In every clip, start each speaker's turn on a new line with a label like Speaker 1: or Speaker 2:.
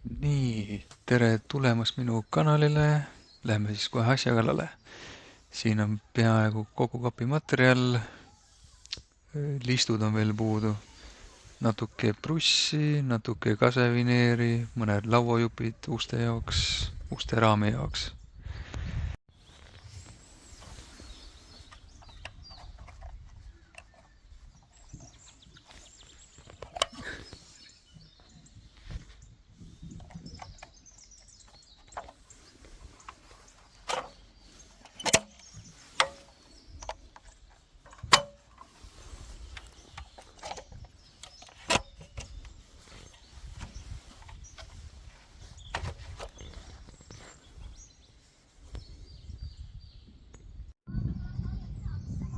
Speaker 1: Nii, tere tulemast minu kanalile. Lähme siis kohe asja kallale. Siin on peaaegu kogu kapimaterjal. Listud on veel puudu. Natuke prussi, natuke kasevineeri, mõned lauajupid uste jaoks, uste raami jaoks.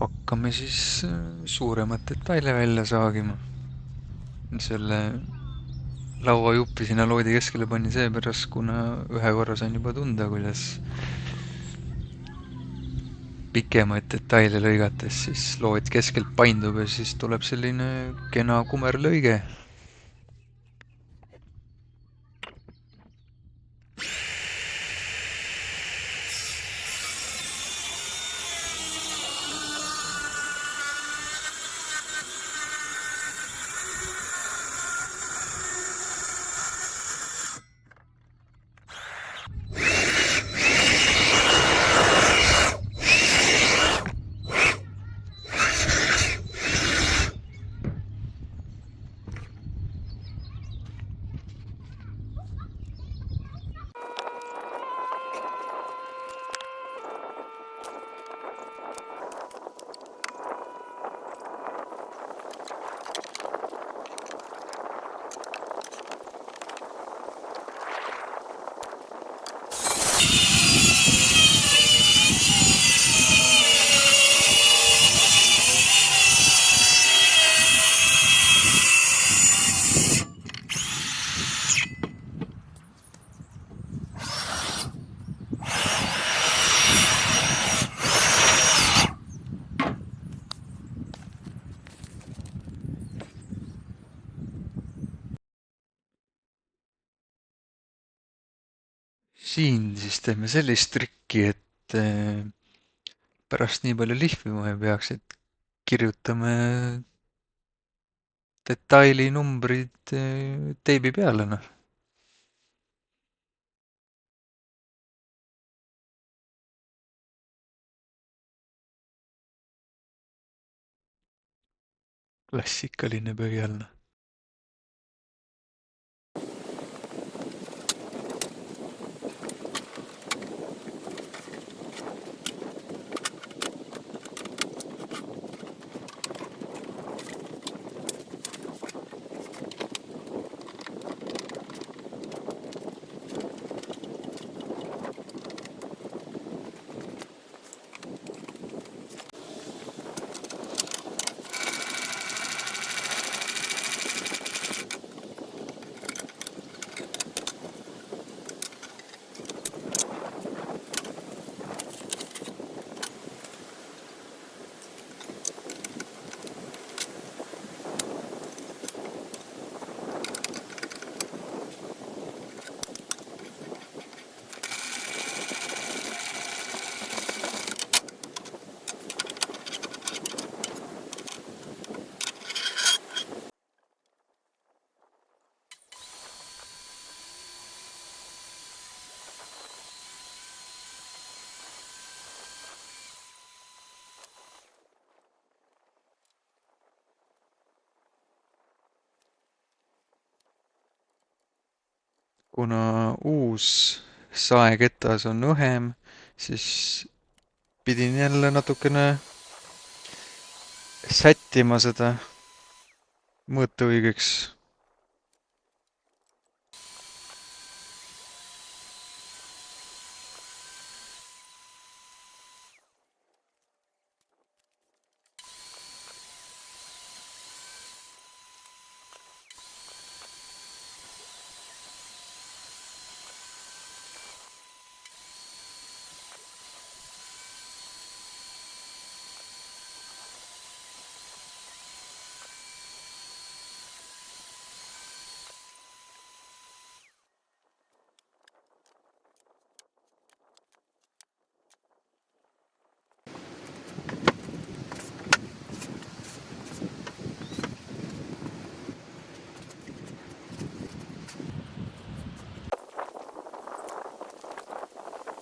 Speaker 1: Hakkame siis suuremat detaile välja saagima. Selle lauajuppi sinna loodi keskele pani seepärast, kuna ühe korra sain juba tunda, kuidas pikemaid detaile lõigates siis lood keskelt paindub ja siis tuleb selline kena kumerlõige. Siin siis teeme sellist trikki, et pärast nii palju lihvima ei peaks, et kirjutame detailinumbrid teibi peale, noh. Klassikaline pöial, noh. Kuna uus saeketas on õhem, siis pidin jälle natukene sättima seda mõõteõigeks.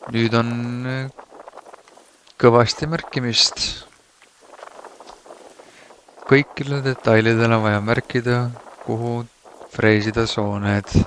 Speaker 1: nüüd on kõvasti märkimist. Kõikidele detailidele on vaja märkida, kuhu freesida sooned.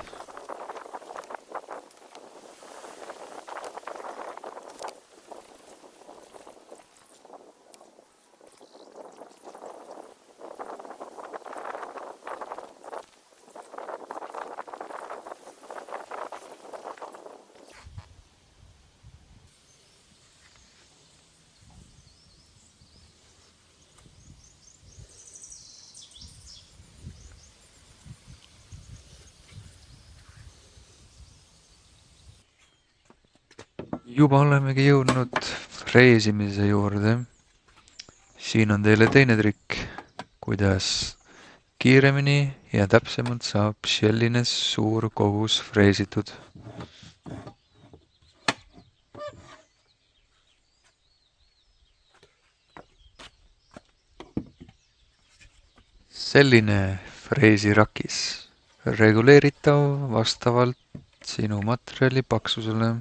Speaker 1: Juba olemegi jõudnud freesimise juurde. Siin on teile teine trikk, kuidas kiiremini ja täpsemalt saab selline suur kogus freesitud. Selline freesirakis, reguleeritav vastavalt sinu materjali paksusele.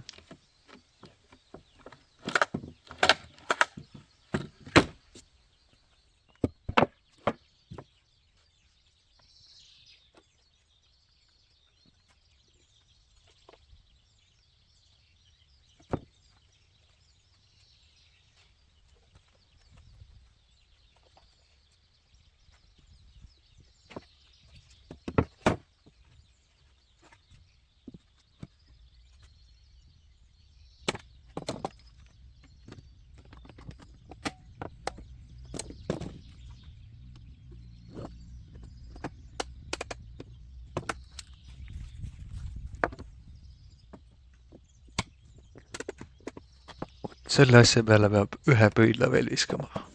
Speaker 1: Selle asja peale peab ühe pöidla veel viskama.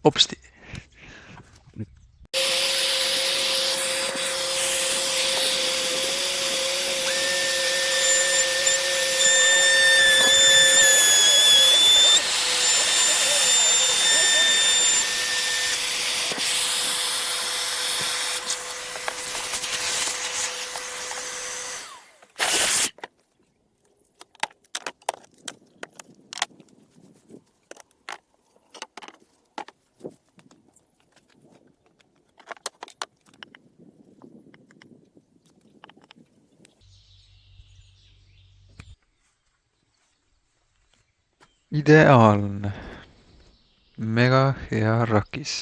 Speaker 1: Hopsti! Ideaalne. Mega hea rakis.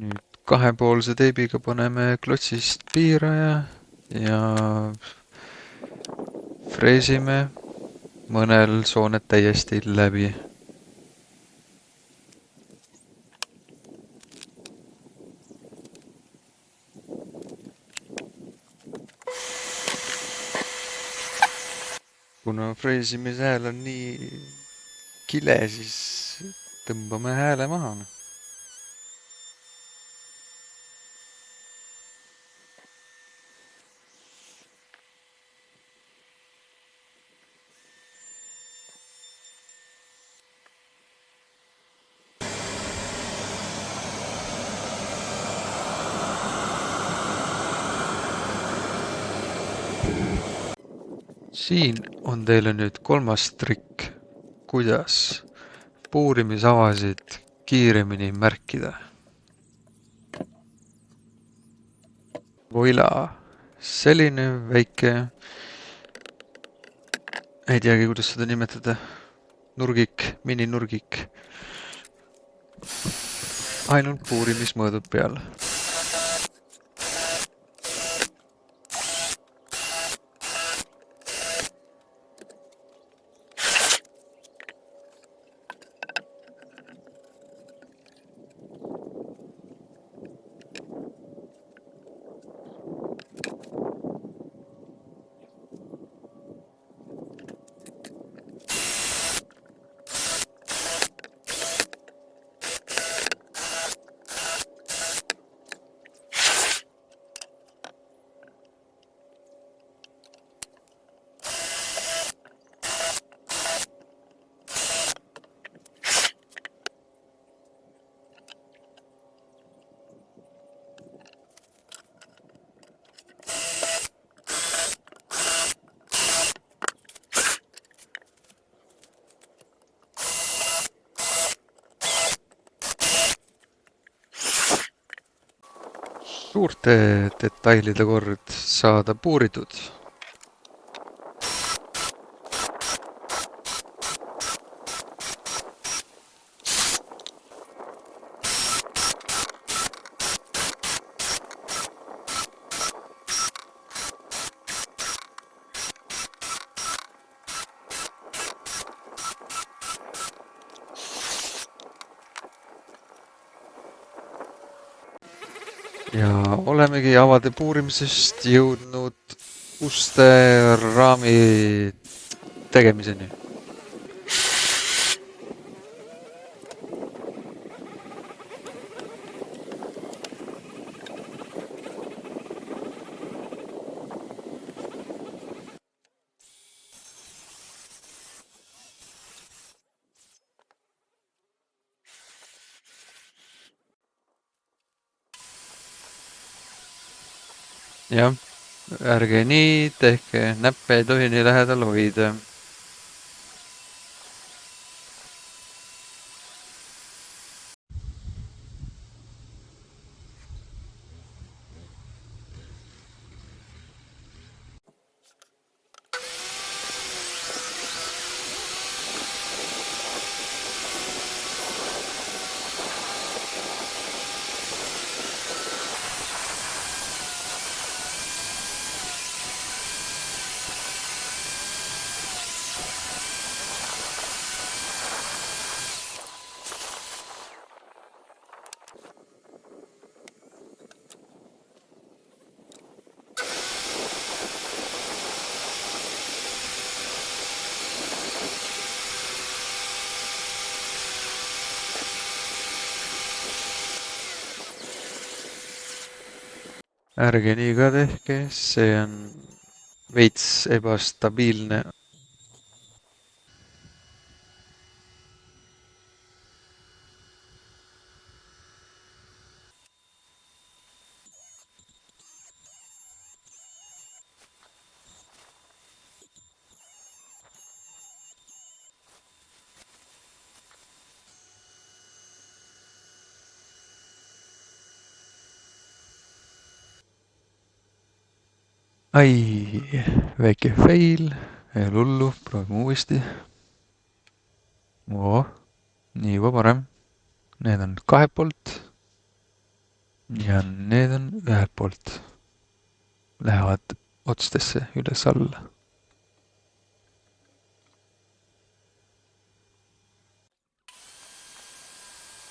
Speaker 1: Nüüd kahepoolse teibiga paneme klotsist piiraja ja freesime mõnel sooned täiesti läbi. Kuna freesimise hääl on nii kile, siis tõmbame hääle maha. Siin on teile nüüd kolmas trikk, kuidas puurimisavasid kiiremini märkida. Voila! Selline väike, ei teagi, kuidas seda nimetada, nurgik, mininurgik. Ainult puurimismõõdud peal. suurte detailide kord saada puuritud. Ja olemegi avade puurimisest jõudnud uste raami tegemiseni. Jah, ärge nii tehke, näppe ei tohi nii lähedal hoida. Ärge nii ka tehke, see on veits ebastabiilne. Ai, väike fail, ei ole hullu, proovime uuesti. Oo, nii juba parem. Need on kahelt poolt ja need on ühelt poolt. Lähevad otstesse üles-alla.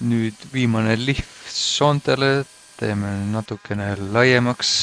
Speaker 1: Nüüd viimane lihv soontele, teeme natukene laiemaks.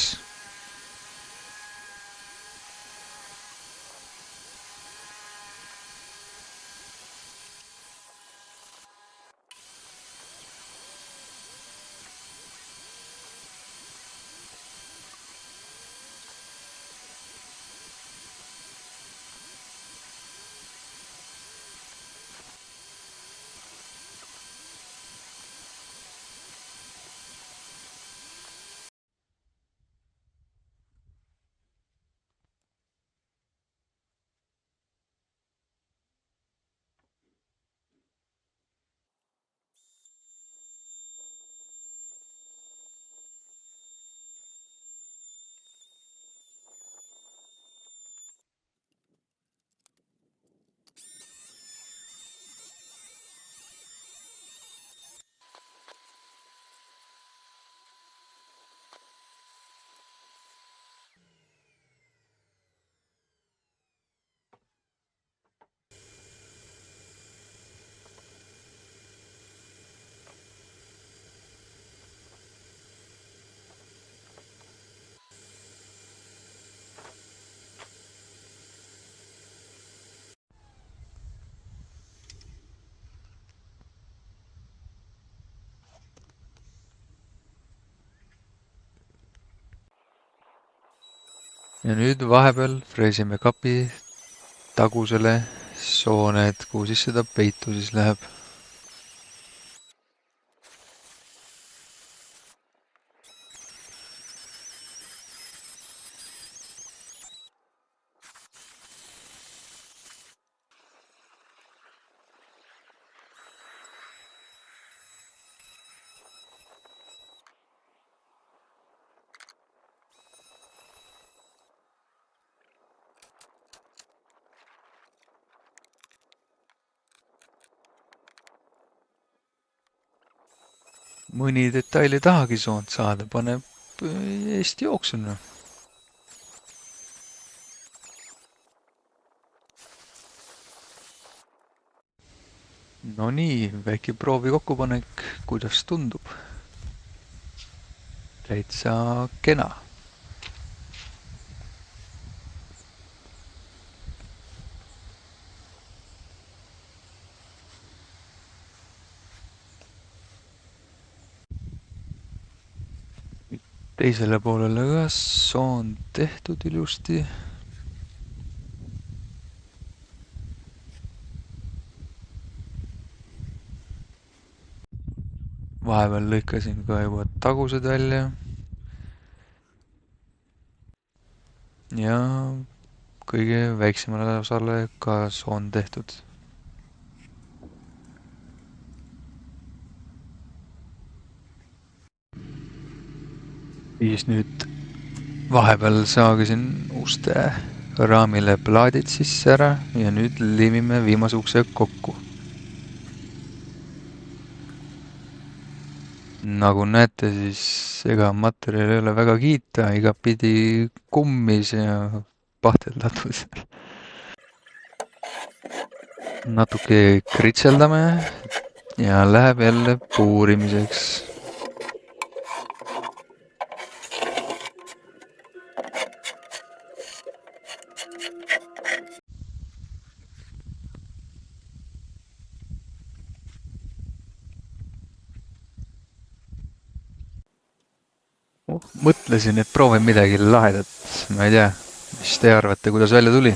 Speaker 1: Ja nüüd vahepeal freesime kapi tagusele soone, et kuhu sisse ta peitu siis läheb. mõni detail ei tahagi soont saada, paneb Eesti jooksu, noh. No nii, väike proovi kokkupanek, kuidas tundub? Täitsa kena. Teisele poolele ka soon tehtud ilusti. Vahepeal lõikasin ka juba tagused välja. Ja kõige väiksemale osale ka soon tehtud. Siis nüüd vahepeal saagisin uste raamile plaadid sisse ära ja nüüd liimime viimase ukse kokku. Nagu näete, siis ega materjal ei ole väga kiita, igapidi kummis ja pahteldatud. Natuke kritseldame ja läheb jälle puurimiseks. Mõtlesin, et proovin midagi lahedat. Ma ei tea, mis te arvate, kuidas välja tuli?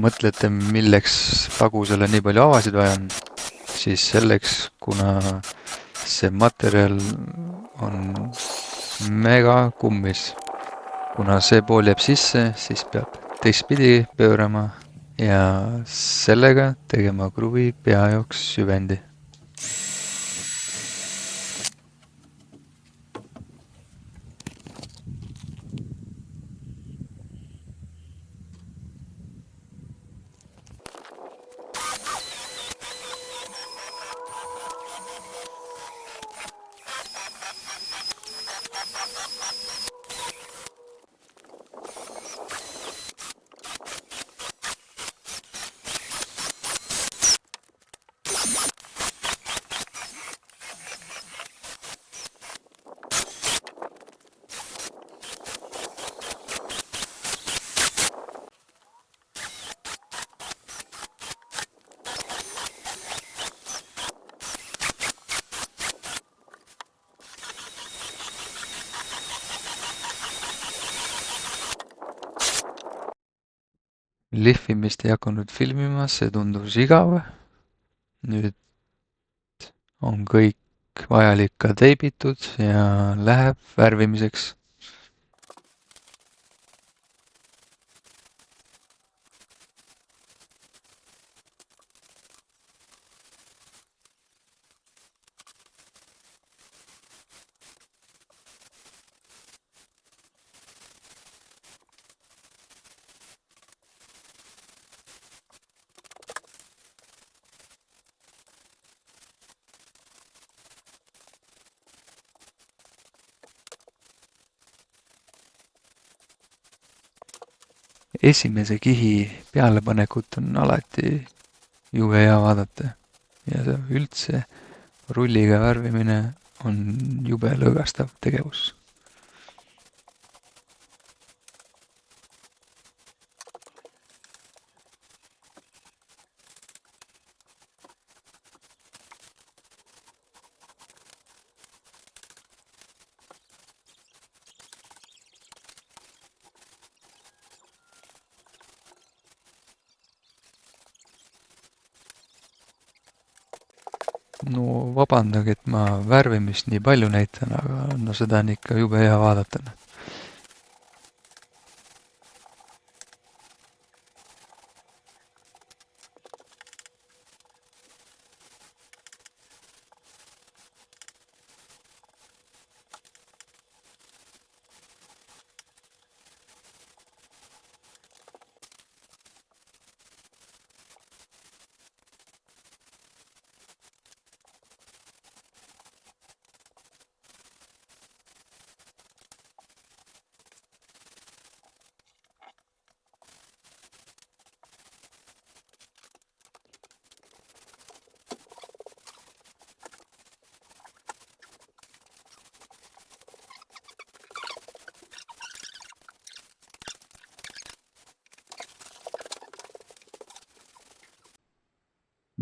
Speaker 1: Mõtlete, milleks tagusele nii palju avasid vaja on? Siis selleks, kuna see materjal on mega kummis. Kuna see pool jääb sisse, siis peab teistpidi pöörama ja sellega tegema kruvi pea jaoks süvendi. Lihvimist ei hakanud filmima, see tundus igav. Nüüd on kõik vajalik ka teibitud ja läheb värvimiseks. Esimese kihi pealepanekut on alati jube hea vaadata ja üldse rulliga värvimine on jube lõõgastav tegevus. No vabandage, et ma värvimist nii palju näitan, aga no seda on ikka jube hea vaadata.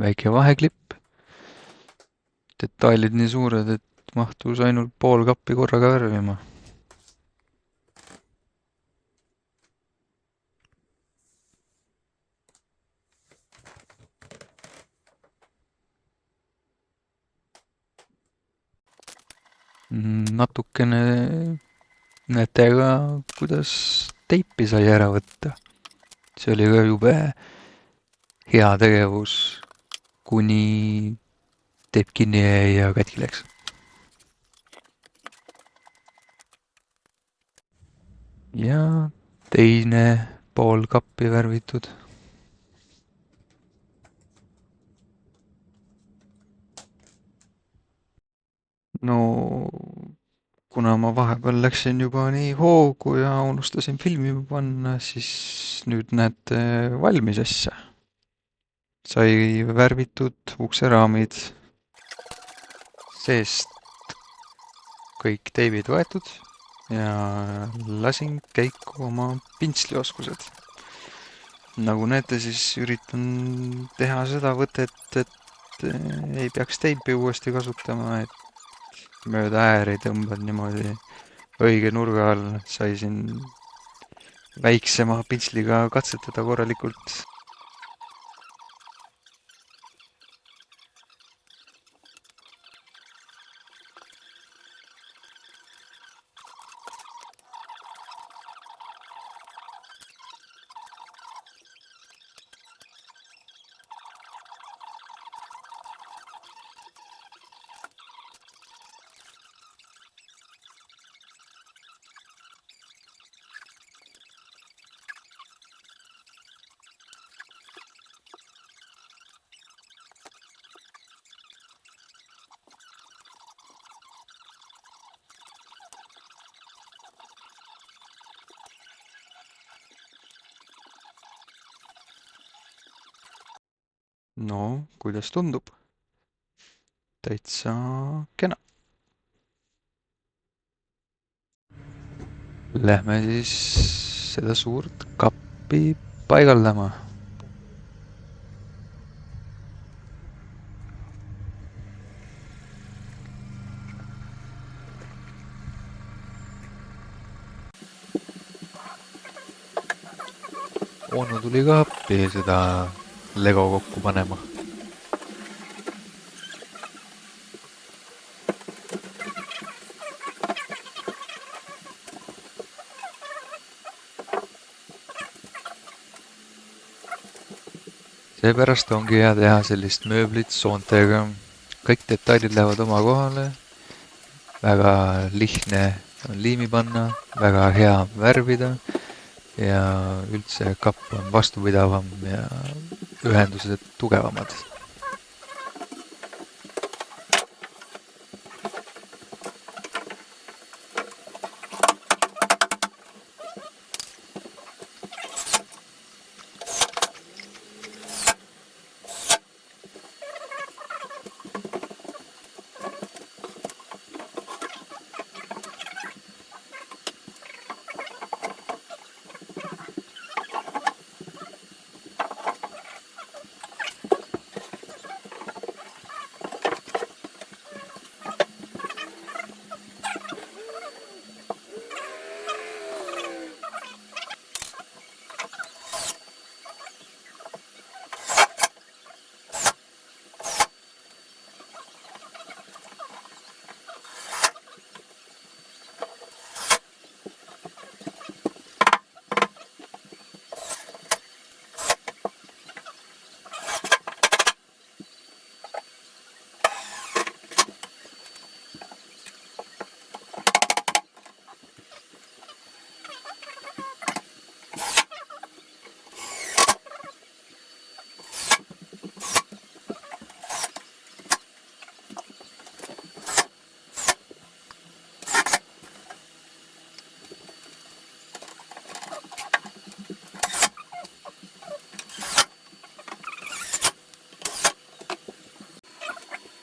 Speaker 1: väike vaheklipp, detailid nii suured, et mahtus ainult pool kappi korraga värvima. Natukene näete ka, kuidas teipi sai ära võtta. See oli ka jube hea tegevus, kuni teip kinni jäi ja katki läks. Ja teine pool kappi värvitud. No kuna ma vahepeal läksin juba nii hoogu ja unustasin filmima panna, siis nüüd näete valmis asja. Sai värvitud ukseraamid, seest kõik teibid võetud ja lasin käiku oma pintslioskused. Nagu näete, siis üritan teha seda võtet, et ei peaks teipi uuesti kasutama, et mööda ääri tõmbad niimoodi õige nurga all. Sai siin väiksema pintsliga katsetada korralikult. No, kuidas tundub? Täitsa kena. Lähme siis seda suurt kappi paigaldama. Onu tuli ka appi seda Lego kokku panema. Seepärast ongi hea teha sellist mööblit soontega. Kõik detailid lähevad oma kohale. Väga lihtne on liimi panna, väga hea värvida ja üldse kapp on vastupidavam ja ühendused tugevamad.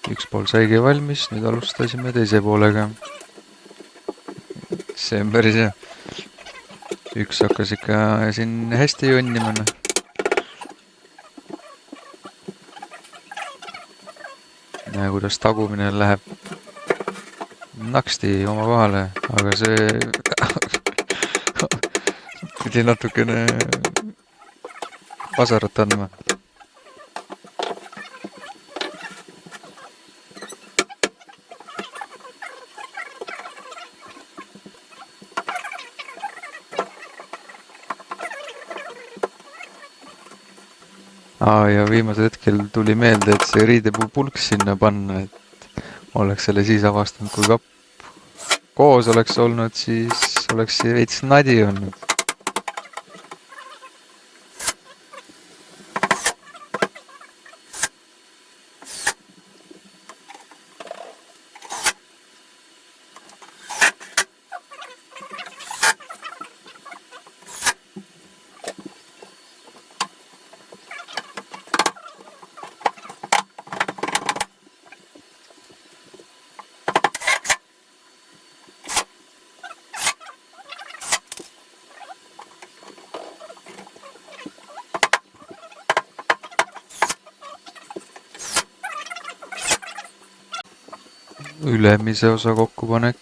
Speaker 1: Üks pool saigi valmis, nüüd alustasime teise poolega. See on päris hea. Üks hakkas ikka siin hästi jonnima. kuidas tagumine läheb naksti oma kohale, aga see pidi natukene vasarat andma. Ja viimasel hetkel tuli meelde, et see riidepuu pulk sinna panna, et oleks selle siis avastanud, kui kapp koos oleks olnud, siis oleks see veits nadi olnud. Ülemise osa kokkupanek.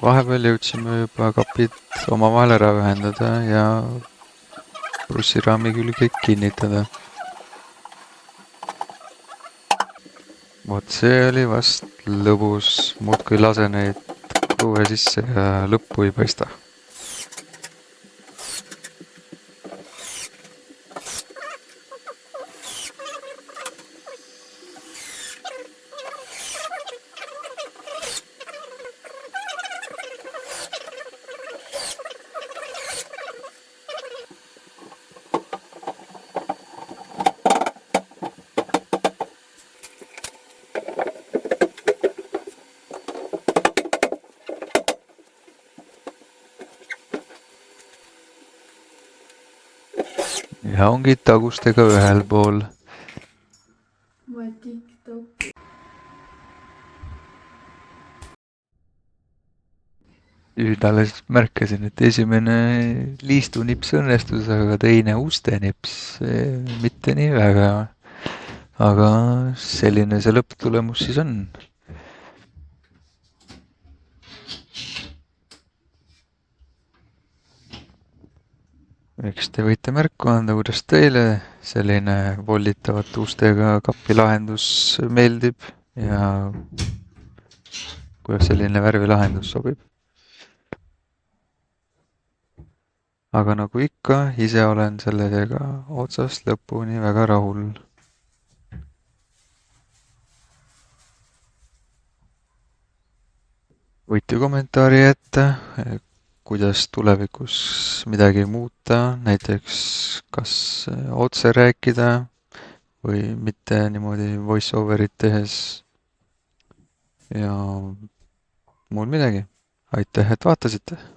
Speaker 1: Vahepeal jõudsime juba kapid omavahel ära ühendada ja prussiraami külge kinnitada. Vot see oli vast lõbus, muudkui lase neid kruve sisse ja lõppu ei paista. Ja ongi tagustega ühel pool. Nüüd alles märkasin, et esimene liistunips õnnestus, aga teine ustenips mitte nii väga. Aga selline see lõpptulemus siis on. Eks te võite märku anda, kuidas teile selline volditavate ustega kapi lahendus meeldib ja kuidas selline värvilahendus sobib. Aga nagu ikka, ise olen sellega otsast lõpuni väga rahul. Võite kommentaari jätta, kuidas tulevikus midagi muuta, näiteks kas otse rääkida või mitte niimoodi voice over'it tehes. Ja muud midagi. Aitäh, et vaatasite!